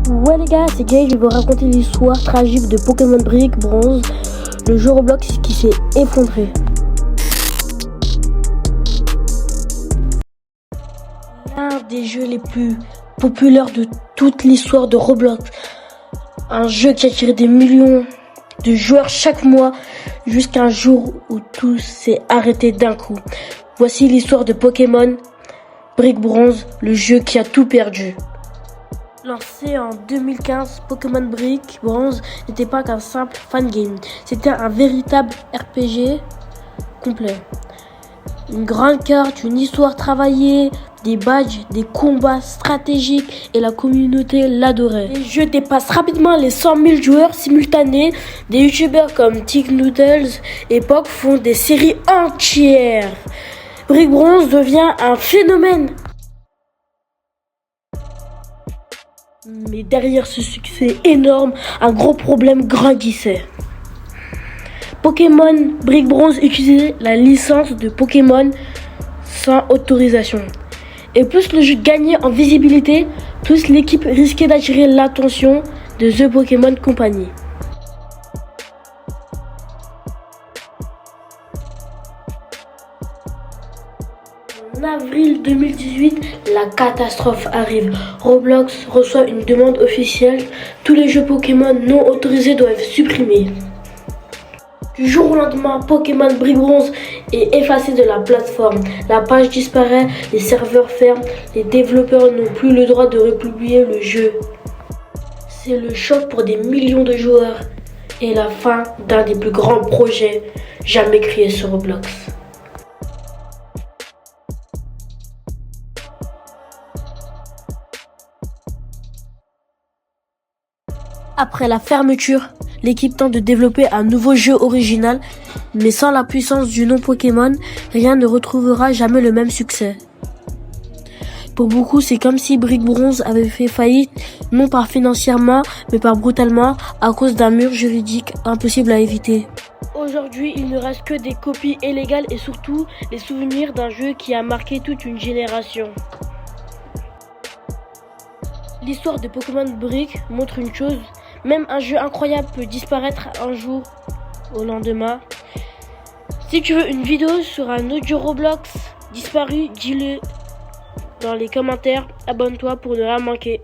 Ouais les gars, c'est Gay, je vais vous raconter l'histoire tragique de Pokémon Brick Bronze, le jeu Roblox qui s'est effondré. L'un des jeux les plus populaires de toute l'histoire de Roblox. Un jeu qui a attiré des millions de joueurs chaque mois jusqu'à un jour où tout s'est arrêté d'un coup. Voici l'histoire de Pokémon Brick Bronze, le jeu qui a tout perdu. Lancé en 2015, Pokémon Brick Bronze n'était pas qu'un simple fangame, c'était un véritable RPG complet. Une grande carte, une histoire travaillée, des badges, des combats stratégiques et la communauté l'adorait. Le jeu dépasse rapidement les 100 000 joueurs simultanés. Des youtubeurs comme TikNoodles et Pog font des séries entières. Brick Bronze devient un phénomène. Mais derrière ce succès énorme, un gros problème grandissait. Pokémon Brick Bronze utilisait la licence de Pokémon sans autorisation. Et plus le jeu gagnait en visibilité, plus l'équipe risquait d'attirer l'attention de The Pokémon Company. En avril 2018, la catastrophe arrive. Roblox reçoit une demande officielle. Tous les jeux Pokémon non autorisés doivent être supprimés. Du jour au lendemain, Pokémon Brick Bronze est effacé de la plateforme. La page disparaît, les serveurs ferment, les développeurs n'ont plus le droit de republier le jeu. C'est le choc pour des millions de joueurs et la fin d'un des plus grands projets jamais créés sur Roblox. Après la fermeture, l'équipe tente de développer un nouveau jeu original, mais sans la puissance du nom Pokémon, rien ne retrouvera jamais le même succès. Pour beaucoup, c'est comme si Brick Bronze avait fait faillite, non pas financièrement, mais par brutalement, à cause d'un mur juridique impossible à éviter. Aujourd'hui, il ne reste que des copies illégales et surtout les souvenirs d'un jeu qui a marqué toute une génération. L'histoire de Pokémon Brick montre une chose. Même un jeu incroyable peut disparaître un jour au lendemain. Si tu veux une vidéo sur un autre jeu Roblox disparu, dis-le dans les commentaires. Abonne-toi pour ne rien manquer.